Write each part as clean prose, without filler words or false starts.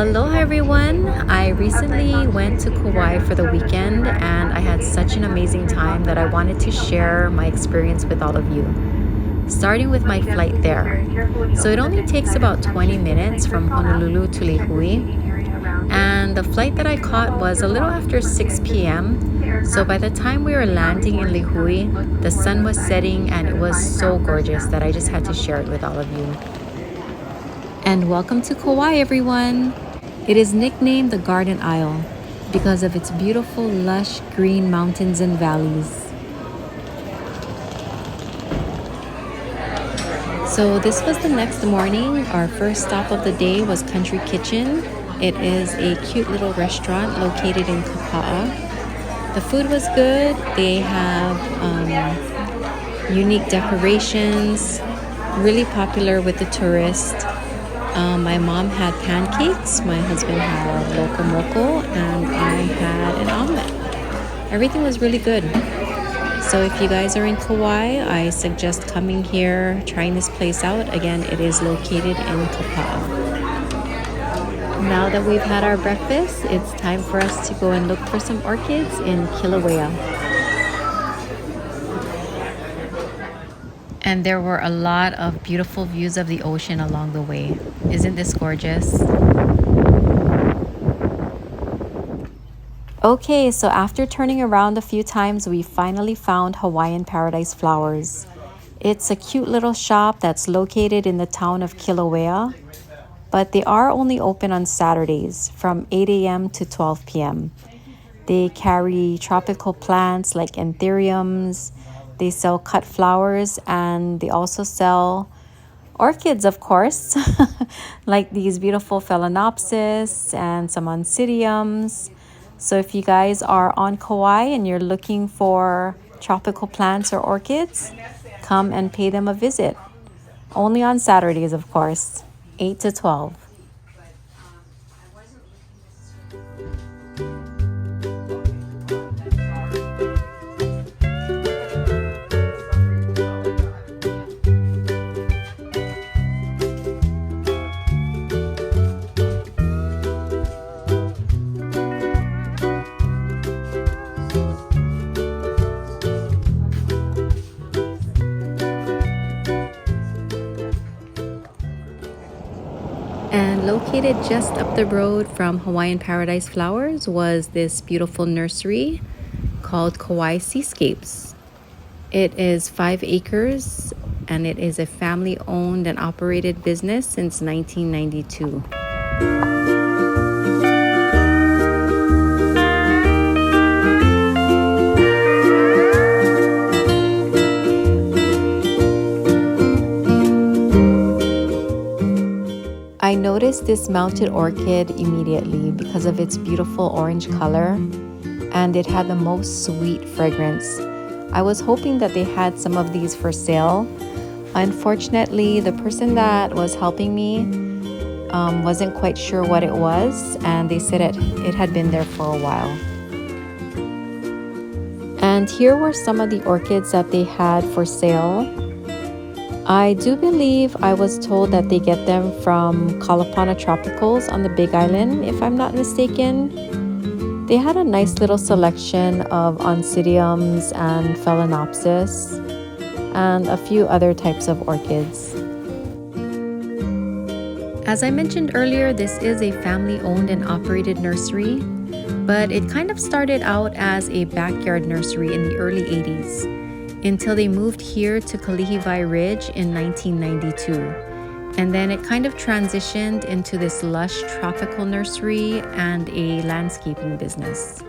Aloha everyone! I recently went to Kauai for the weekend and I had such an amazing time that I wanted to share my experience with all of you. Starting with my flight there. So it only takes about 20 minutes from Honolulu to Lihue. And the flight that I caught was a little after 6 p.m. So by the time we were landing in Lihue, the sun was setting and it was so gorgeous that I just had to share it with all of you. And welcome to Kauai, everyone! It is nicknamed the Garden Isle because of its beautiful, lush green mountains and valleys. So this was the next morning. Our first stop of the day was Kountry Kitchen. It is a cute little restaurant located in Opaeka'a. The food was good. They have unique decorations, really popular with the tourists. My mom had pancakes, my husband had loco moco, and I had an omelet. Everything was really good. So if you guys are in Kauai, I suggest coming here, trying this place out. Again, it is located in Kapa'a. Now that we've had our breakfast, it's time for us to go and look for some orchids in Kilauea. And there were a lot of beautiful views of the ocean along the way. Isn't this gorgeous? Okay, so after turning around a few times, we finally found Hawaiian Paradise Flowers. It's a cute little shop that's located in the town of Kilauea, but they are only open on Saturdays from 8 a.m. to 12 p.m. They carry tropical plants like anthuriums. They sell cut flowers and they also sell orchids, of course, like these beautiful phalaenopsis and some oncidiums. So if you guys are on Kauai and you're looking for tropical plants or orchids, come and pay them a visit. Only on Saturdays, of course, 8 to 12. And located just up the road from Hawaiian Paradise Flowers was this beautiful nursery called Kauai Seascapes. It is 5 acres and it is a family-owned and operated business since 1992. I noticed this mounted orchid immediately because of its beautiful orange color, and it had the most sweet fragrance. I was hoping that they had some of these for sale. Unfortunately, the person that was helping me wasn't quite sure what it was, and they said it had been there for a while. And here were some of the orchids that they had for sale. I do believe I was told that they get them from Kalapana Tropicals on the Big Island, if I'm not mistaken. They had a nice little selection of oncidiums and phalaenopsis and a few other types of orchids. As I mentioned earlier, this is a family-owned and operated nursery, but it kind of started out as a backyard nursery in the early 80s. Until they moved here to Kalihivai Ridge in 1992. And then it kind of transitioned into this lush tropical nursery and a landscaping business.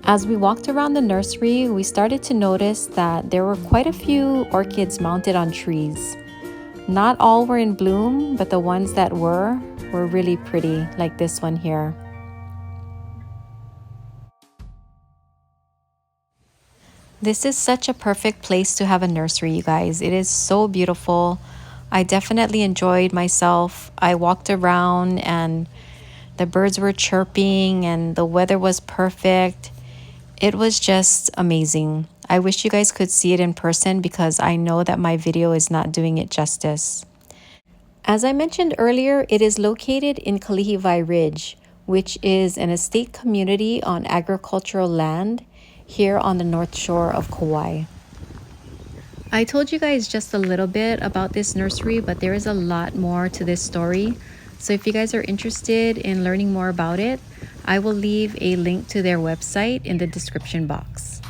As we walked around the nursery, we started to notice that there were quite a few orchids mounted on trees. Not all were in bloom, but the ones that were really pretty, like this one here. This is such a perfect place to have a nursery, you guys. It is so beautiful. I definitely enjoyed myself. I walked around and the birds were chirping and the weather was perfect. It was just amazing. I wish you guys could see it in person because I know that my video is not doing it justice. As I mentioned earlier, it is located in Kalihivai Ridge, which is an estate community on agricultural land here on the north shore of Kauai. I told you guys just a little bit about this nursery, but there is a lot more to this story. So if you guys are interested in learning more about it, I will leave a link to their website in the description box.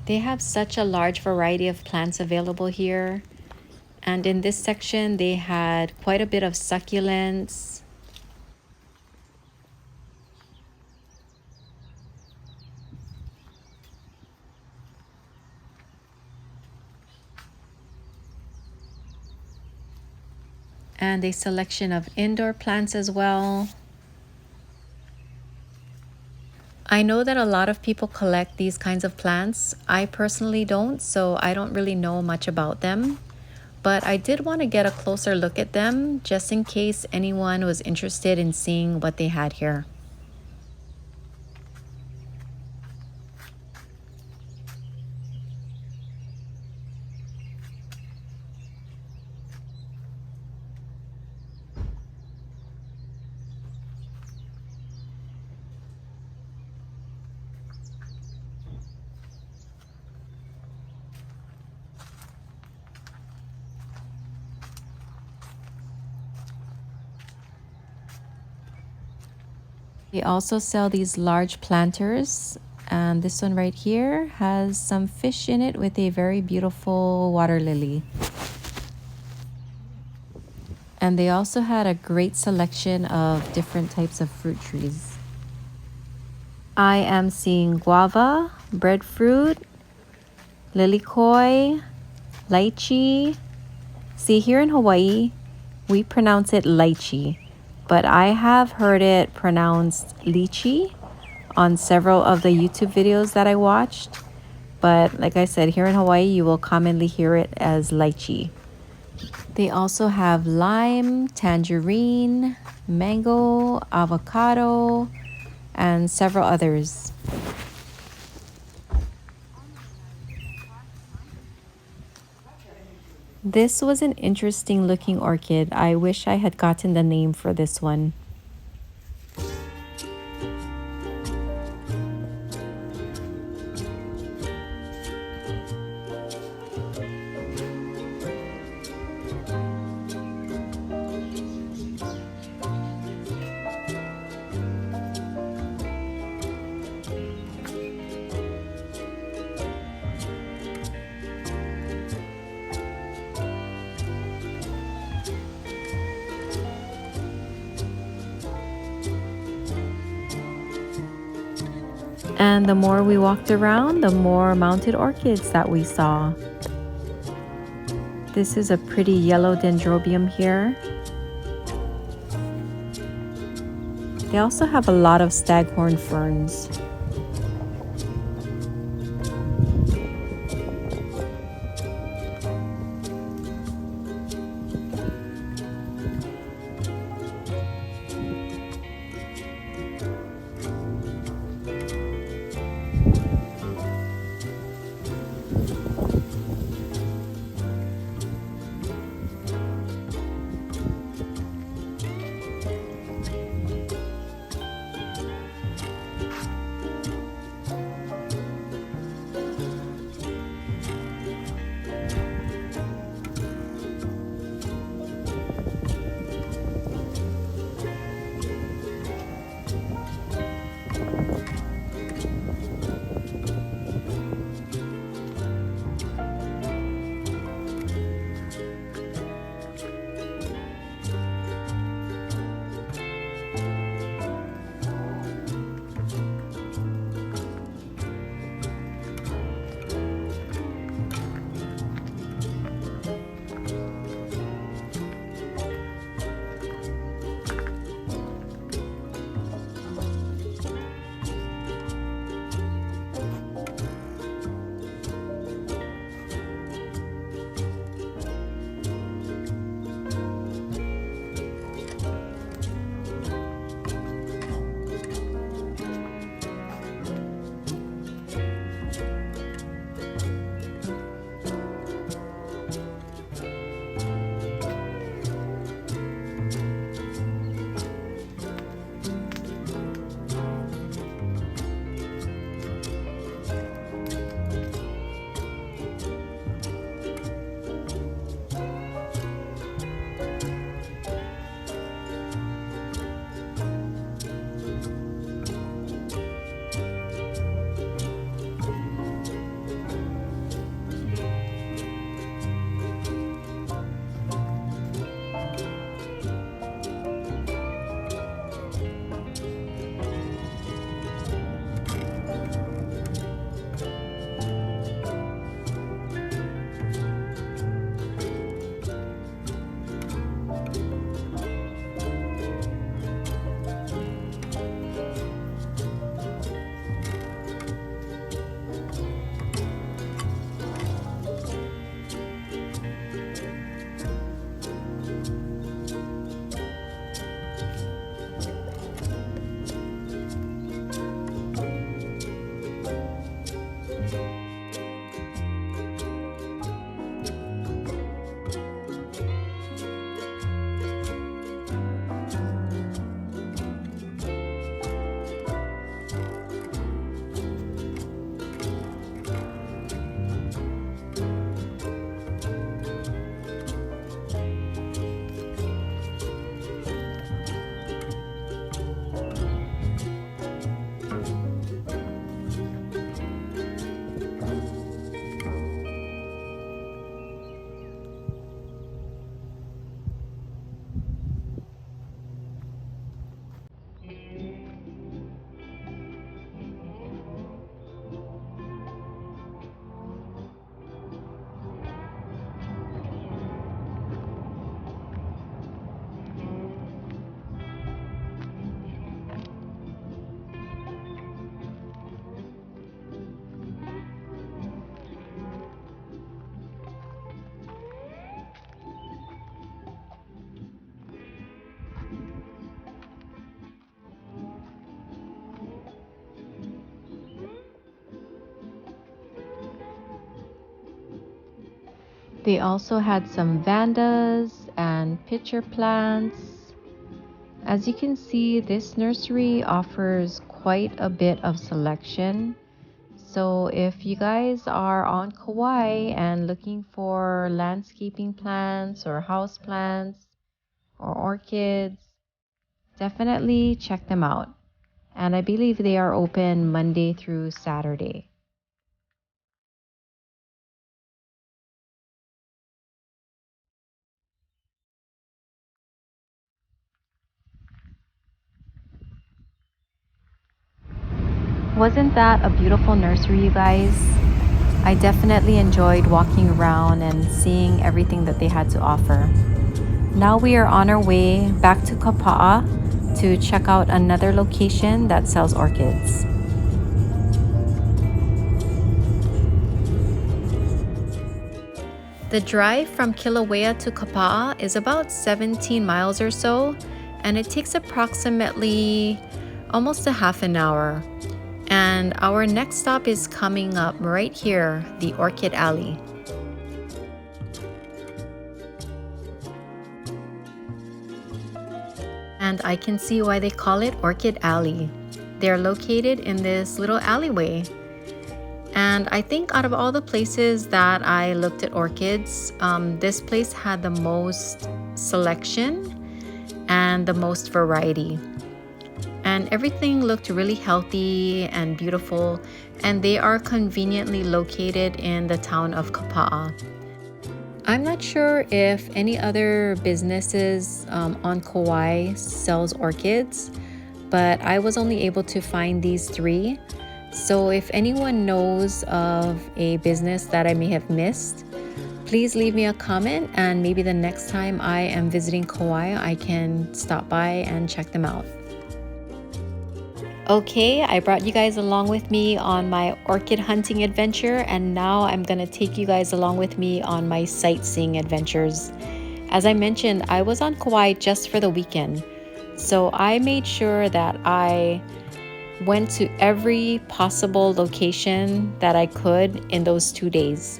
They have such a large variety of plants available here. And in this section, they had quite a bit of succulents. And a selection of indoor plants as well. I know that a lot of people collect these kinds of plants. I personally don't, so I don't really know much about them. But I did want to get a closer look at them just in case anyone was interested in seeing what they had here. They also sell these large planters, and this one right here has some fish in it with a very beautiful water lily. And they also had a great selection of different types of fruit trees. I am seeing guava, breadfruit, lilikoi, lychee. See, here in Hawaii, we pronounce it lychee, but I have heard it pronounced lychee on several of the YouTube videos that I watched. But like I said, here in Hawaii, you will commonly hear it as lychee. They also have lime, tangerine, mango, avocado, and several others. This was an interesting looking orchid. I wish I had gotten the name for this one. And the more we walked around, the more mounted orchids that we saw. This is a pretty yellow dendrobium here. They also have a lot of staghorn ferns. They also had some vandas and pitcher plants. As you can see, this nursery offers quite a bit of selection. So if you guys are on Kauai and looking for landscaping plants or house plants or orchids, definitely check them out. And I believe they are open Monday through Saturday. Wasn't that a beautiful nursery, you guys? I definitely enjoyed walking around and seeing everything that they had to offer. Now we are on our way back to Kauai to check out another location that sells orchids. The drive from Kilauea to Kauai is about 17 miles or so, and it takes approximately almost a half an hour. And our next stop is coming up right here, the Orchid Alley. And I can see why they call it Orchid Alley. They're located in this little alleyway. And I think out of all the places that I looked at orchids, this place had the most selection and the most variety. And everything looked really healthy and beautiful, and they are conveniently located in the town of Kauai. I'm not sure if any other businesses on Kauai sells orchids, but I was only able to find these three. So if anyone knows of a business that I may have missed, please leave me a comment, and maybe the next time I am visiting Kauai, I can stop by and check them out. Okay, I brought you guys along with me on my orchid hunting adventure, and now I'm gonna take you guys along with me on my sightseeing adventures. As I mentioned, I was on Kauai just for the weekend, so I made sure that I went to every possible location that I could in those 2 days.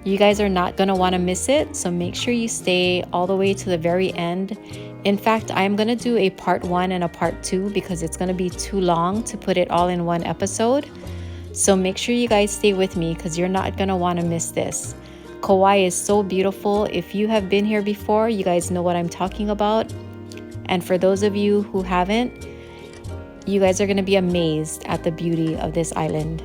You guys are not gonna wanna miss it, so make sure you stay all the way to the very end. In fact, I'm gonna do a part 1 and a part 2 because it's gonna be too long to put it all in one episode. So make sure you guys stay with me because you're not gonna wanna miss this. Kauai is so beautiful. If you have been here before, you guys know what I'm talking about. And for those of you who haven't, you guys are gonna be amazed at the beauty of this island.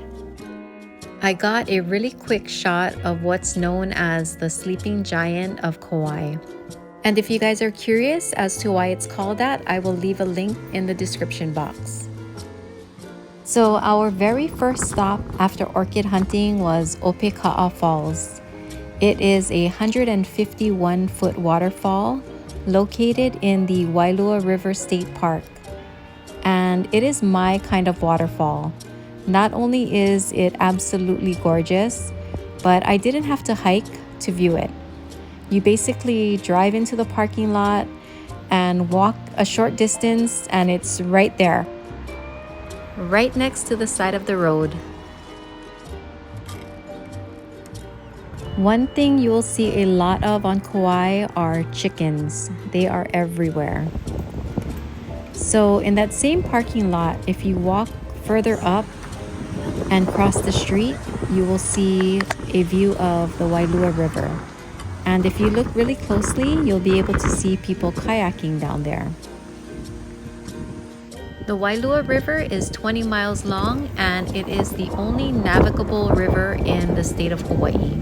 I got a really quick shot of what's known as the sleeping giant of Kauai. And if you guys are curious as to why it's called that, I will leave a link in the description box. So our very first stop after orchid hunting was Opaeka'a Falls. It is a 151-foot waterfall located in the Wailua River State Park. And it is my kind of waterfall. Not only is it absolutely gorgeous, but I didn't have to hike to view it. You basically drive into the parking lot and walk a short distance, and it's right there, right next to the side of the road. One thing you will see a lot of on Kauai are chickens. They are everywhere. So in that same parking lot, if you walk further up and cross the street, you will see a view of the Wailua River. And if you look really closely, you'll be able to see people kayaking down there. The Wailua River is 20 miles long, and it is the only navigable river in the state of Hawaii,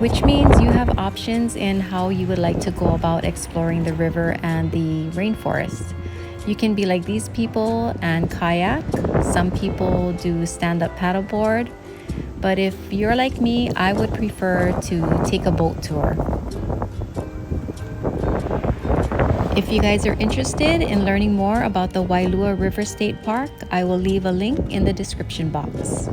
which means you have options in how you would like to go about exploring the river and the rainforest. You can be like these people and kayak. Some people do stand-up paddleboard. But if you're like me, I would prefer to take a boat tour. If you guys are interested in learning more about the Wailua River State Park, I will leave a link in the description box.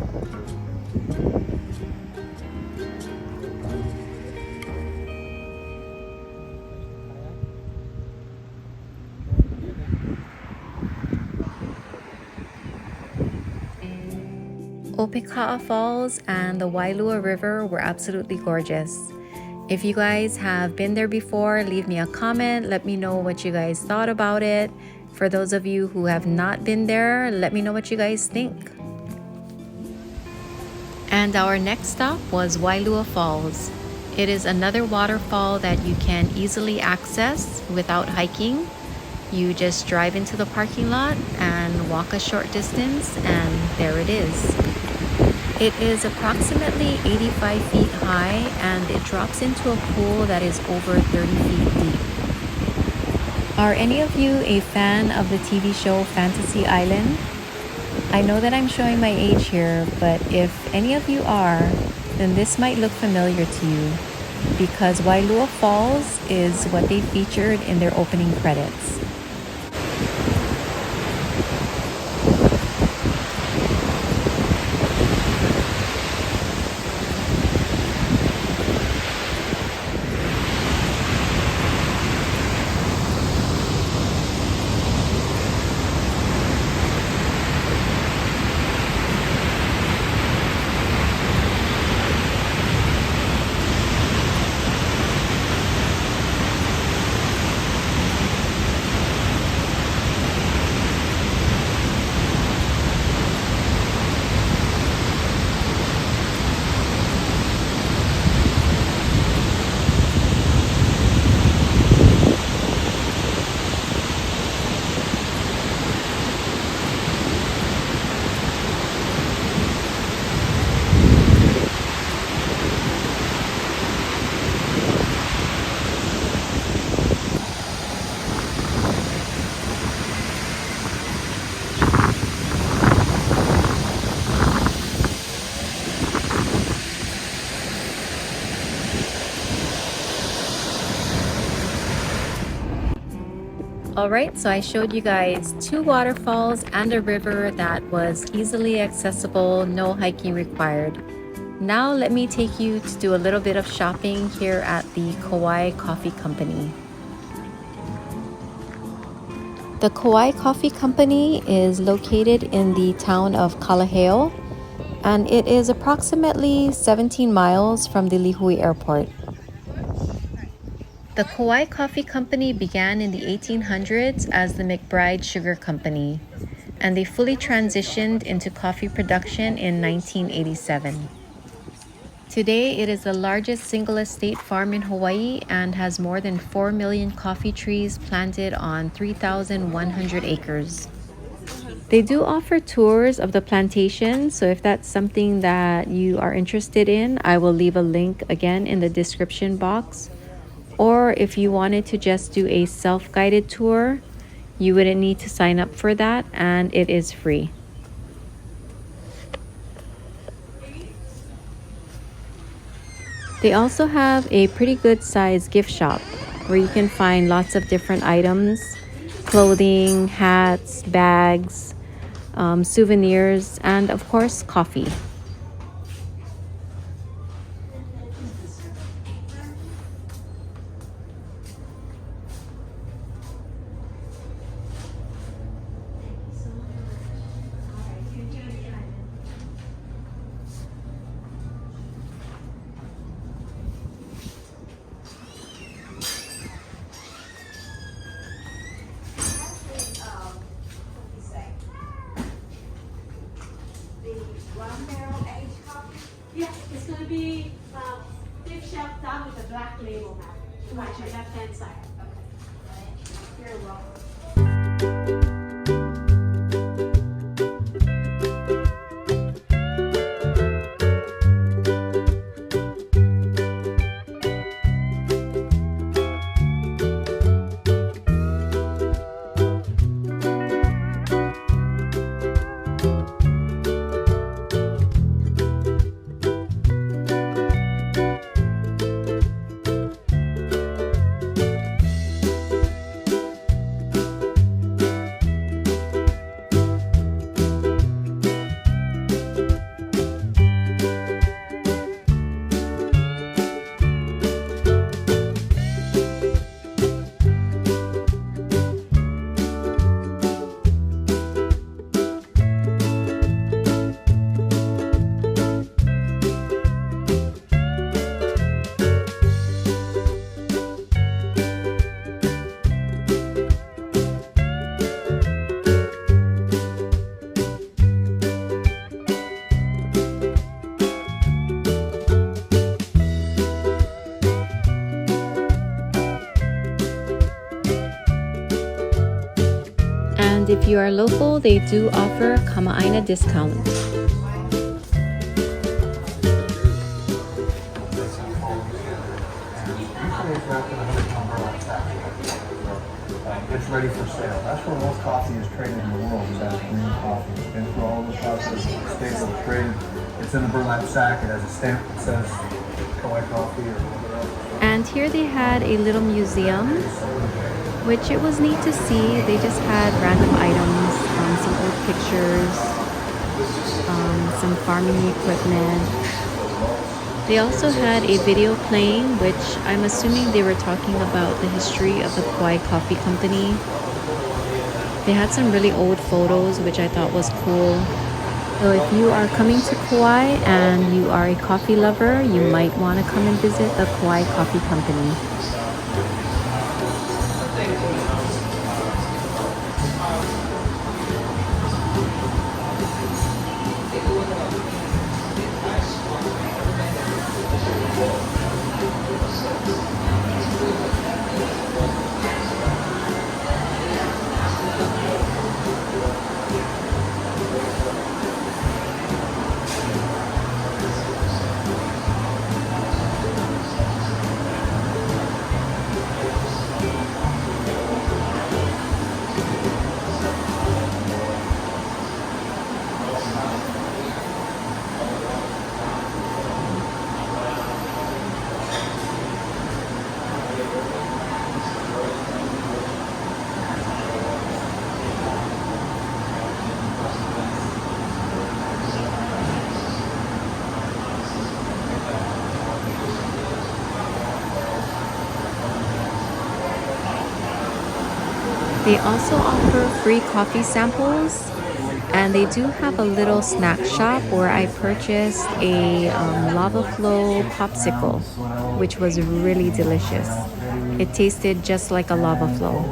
Opaeka'a Falls and the Wailua River were absolutely gorgeous. If you guys have been there before, leave me a comment. Let me know what you guys thought about it. For those of you who have not been there, let me know what you guys think. And our next stop was Wailua Falls. It is another waterfall that you can easily access without hiking. You just drive into the parking lot and walk a short distance, and there it is. It is approximately 85 feet high, and it drops into a pool that is over 30 feet deep. Are any of you a fan of the TV show Fantasy Island? I know that I'm showing my age here, but if any of you are, then this might look familiar to you, because Wailua Falls is what they featured in their opening credits. Alright, so I showed you guys 2 waterfalls and a river that was easily accessible, no hiking required. Now let me take you to do a little bit of shopping here at the Kauai Coffee Company. The Kauai Coffee Company is located in the town of Kalaheo, and it is approximately 17 miles from the Lihue Airport. The Kauai Coffee Company began in the 1800s as the McBride Sugar Company, and they fully transitioned into coffee production in 1987. Today, it is the largest single estate farm in Hawaii and has more than 4 million coffee trees planted on 3,100 acres. They do offer tours of the plantation, so if that's something that you are interested in, I will leave a link again in the description box. Or if you wanted to just do a self-guided tour, you wouldn't need to sign up for that, and it is free. They also have a pretty good sized gift shop where you can find lots of different items, clothing, hats, bags, souvenirs, and of course, coffee. Yeah, it's going to be gift shop down with a black label now. Watch your left hand side. Okay. You're welcome. if you are local, they do offer kama'aina discount. It's ready for sale. That's where most coffee is traded in the world, is as green coffee. It's been through all the process, stable, traded. It's in a burlap sack. It has a stamp that says Kauai coffee or whatever else. And here they had a little museum, which it was neat to see. They just had random items, some old pictures, some farming equipment. They also had a video playing, which I'm assuming they were talking about the history of the Kauai Coffee Company. They had some really old photos, which I thought was cool. So if you are coming to Kauai and you are a coffee lover, you might want to come and visit the Kauai Coffee Company. They also offer free coffee samples, and they do have a little snack shop where I purchased a lava flow popsicle, which was really delicious. It tasted just like a lava flow.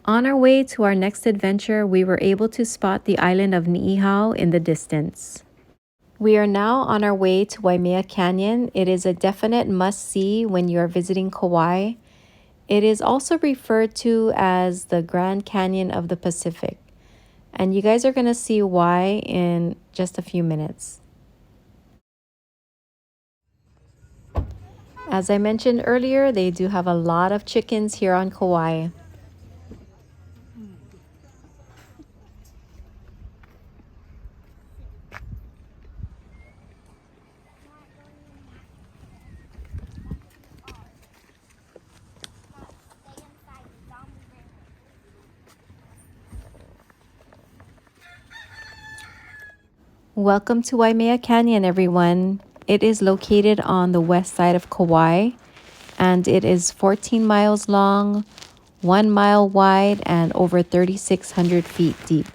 On our way to our next adventure, we were able to spot the island of Niihau in the distance. We are now on our way to Waimea Canyon. It is a definite must-see when you are visiting Kauai. It is also referred to as the Grand Canyon of the Pacific, and you guys are going to see why in just a few minutes. As I mentioned earlier, they do have a lot of chickens here on Kauai. Welcome to Waimea Canyon, everyone. It is located on the west side of Kauai, and it is 14 miles long, 1 mile wide, and over 3,600 feet deep.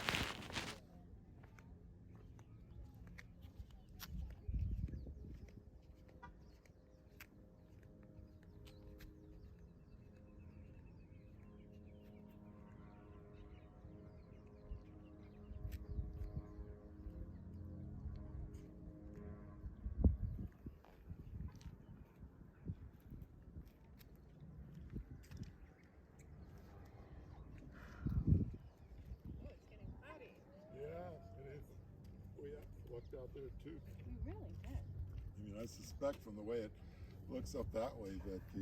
Out there too. You really did. I mean, I suspect from the way it looks up that way that the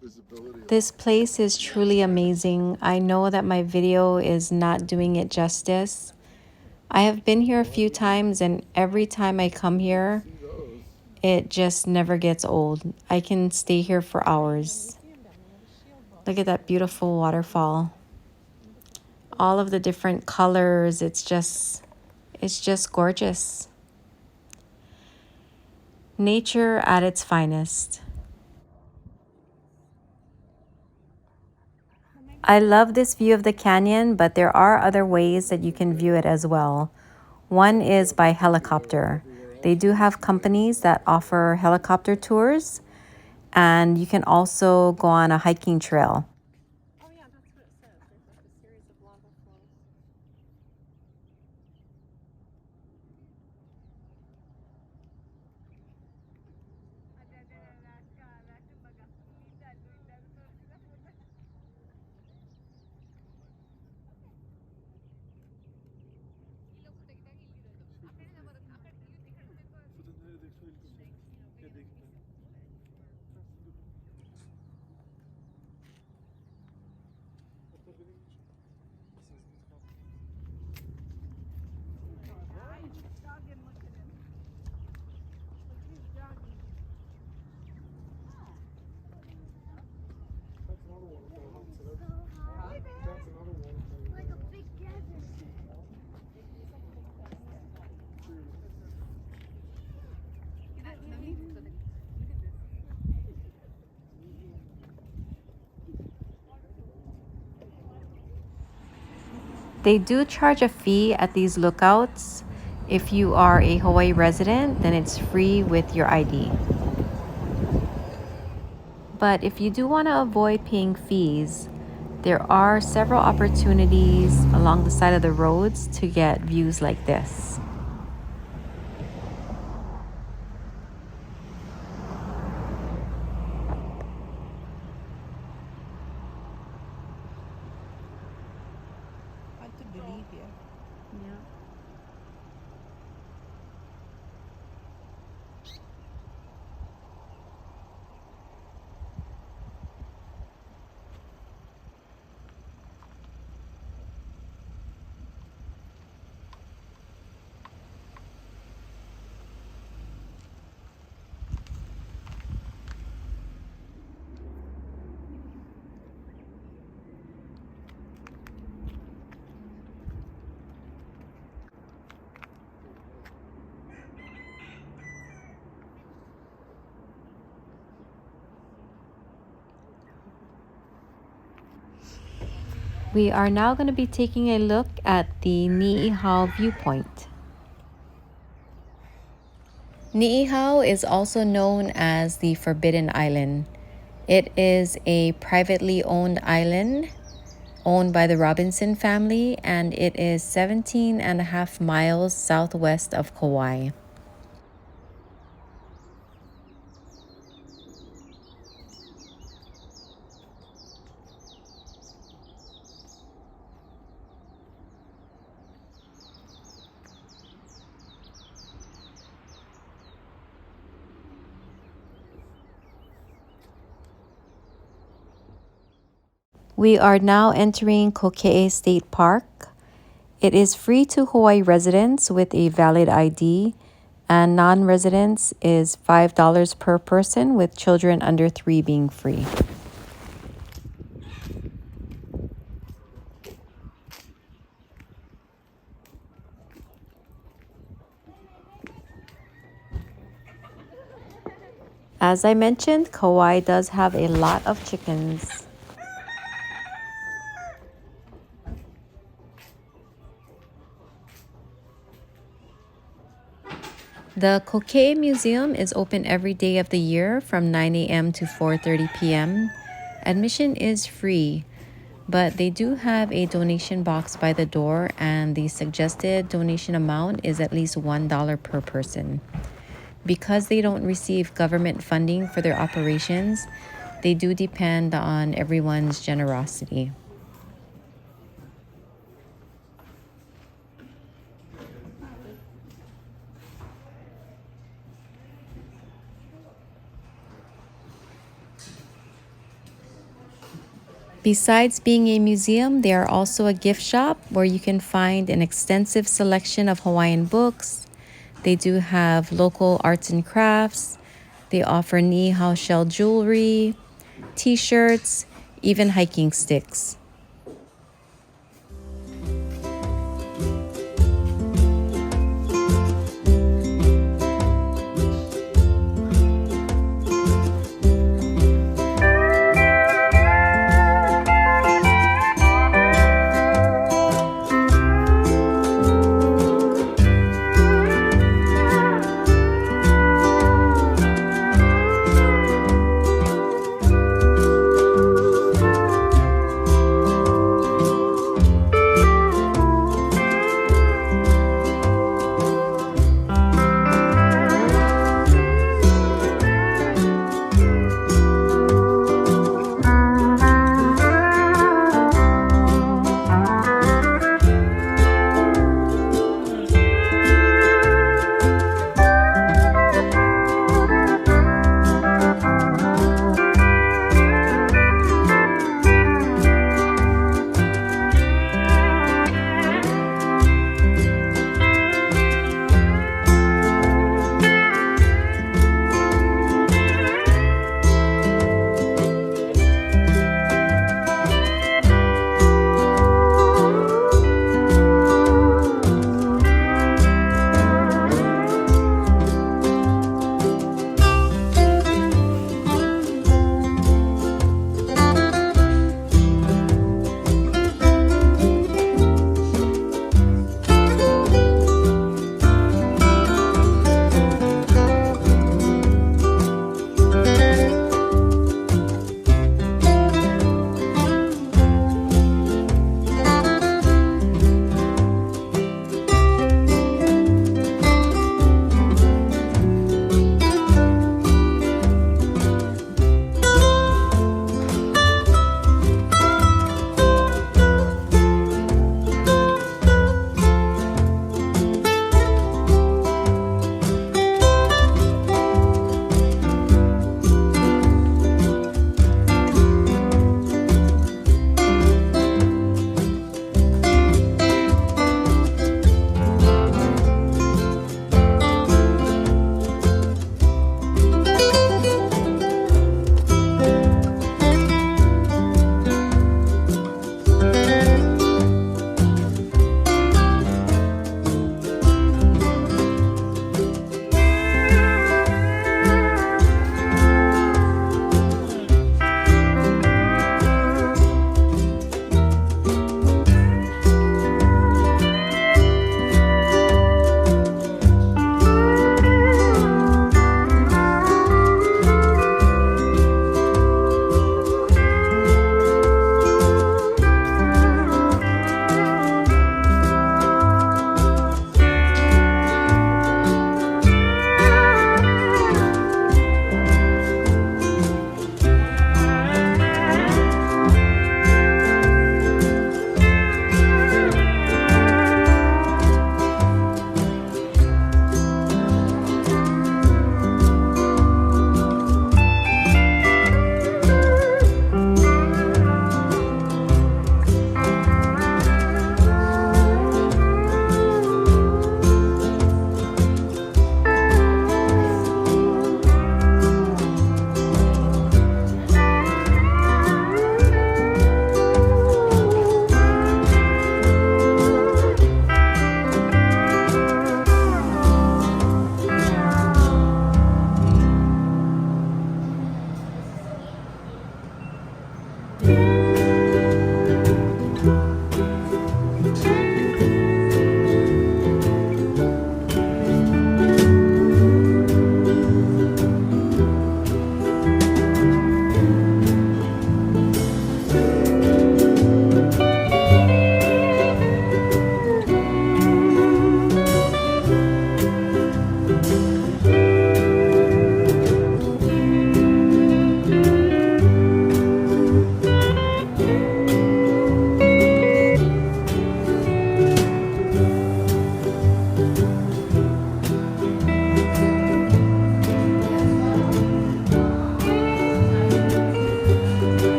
visibility. This place is truly amazing. I know that my video is not doing it justice. I have been here a few times, and every time I come here, it just never gets old. I can stay here for hours. Look at that beautiful waterfall. All of the different colors, it's just gorgeous. Nature at its finest. I love this view of the canyon, but there are other ways that you can view it as well. One is by helicopter. They do have companies that offer helicopter tours, and you can also go on a hiking trail. Oh yeah, that's what it says. There's like a series of lava flows. They do charge a fee at these lookouts. If you are a Hawaii resident, then it's free with your ID. But if you do want to avoid paying fees, there are several opportunities along the side of the roads to get views like this. Hard to believe, yeah. Yeah. We are now going to be taking a look at the Niihau viewpoint. Niihau is also known as the Forbidden Island. It is a privately owned island owned by the Robinson family, and it is 17.5 miles southwest of Kauai. We are now entering Koke'e State Park. It is free to Hawaii residents with a valid ID, and non-residents is $5 per person, with children under 3 being free. As I mentioned, Kauai does have a lot of chickens. The Koke'e Museum is open every day of the year from 9 a.m. to 4:30 p.m. Admission is free, but they do have a donation box by the door, and the suggested donation amount is at least $1 per person. Because they don't receive government funding for their operations, they do depend on everyone's generosity. Besides being a museum, they are also a gift shop where you can find an extensive selection of Hawaiian books. They do have local arts and crafts. They offer Niihau shell jewelry, t-shirts, even hiking sticks.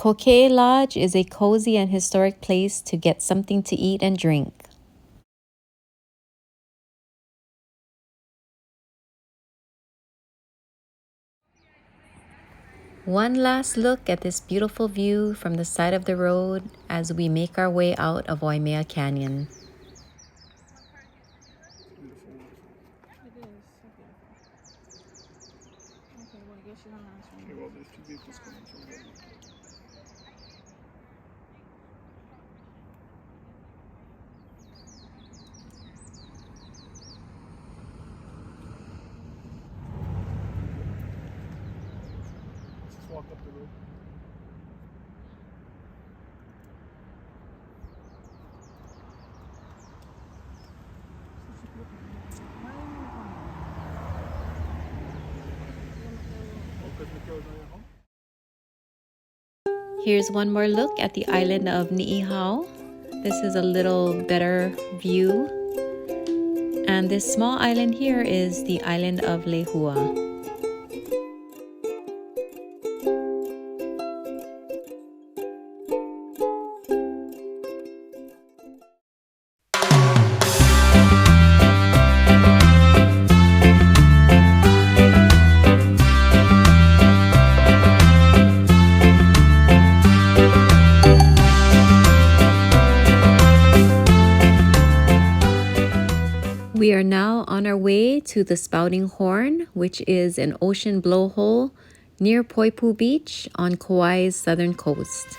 Koke'e Lodge is a cozy and historic place to get something to eat and drink. One last look at this beautiful view from the side of the road as we make our way out of Waimea Canyon. Walk up the road. Here's one more look at the island of Niihau. This is a little better view. And this small island here is the island of Lehua. We are now on our way to the Spouting Horn, which is an ocean blowhole near Poipu Beach on Kauai's southern coast.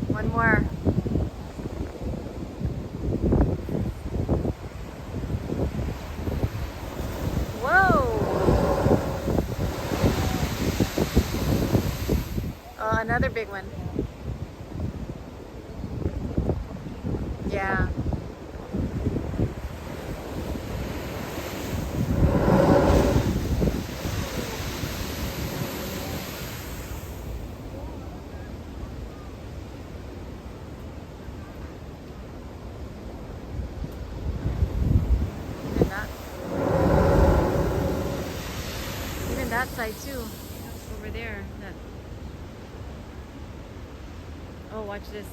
One more. Whoa! Oh, another big one. Yeah. That side too, over there. That. Oh, watch this.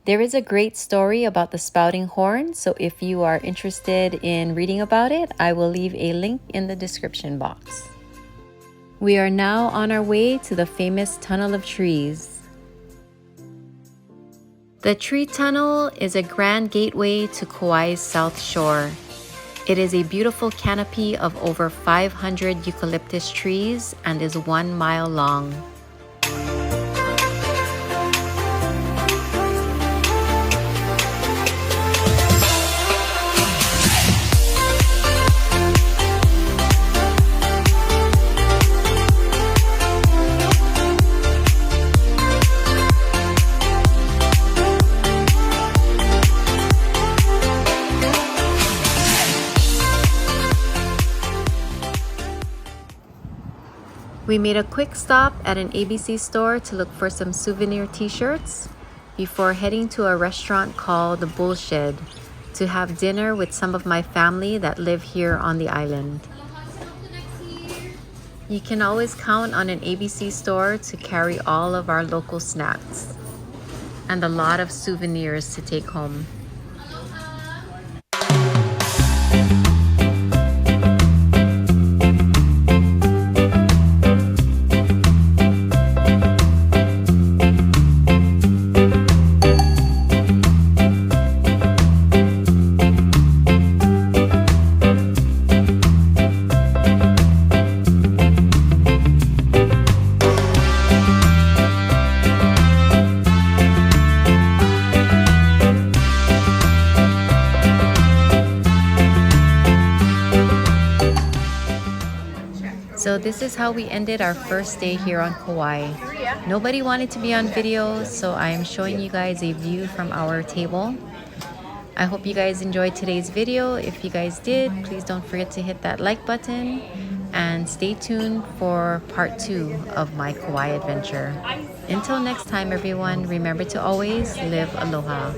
There is a great story about the Spouting Horn, so if you are interested in reading about it, I will leave a link in the description box. We are now on our way to the famous Tunnel of Trees. The Tree Tunnel is a grand gateway to Kauai's south shore. It is a beautiful canopy of over 500 eucalyptus trees and is 1 mile long. We made a quick stop at an ABC store to look for some souvenir t-shirts before heading to a restaurant called the Bullshed to have dinner with some of my family that live here on the island. You can always count on an ABC store to carry all of our local snacks and a lot of souvenirs to take home. So this is how we ended our first day here on Kauai. Nobody wanted to be on video, so I am showing you guys a view from our table. I hope you guys enjoyed today's video. If you guys did, please don't forget to hit that like button and stay tuned for part 2 of my Kauai adventure. Until next time, everyone, remember to always live aloha.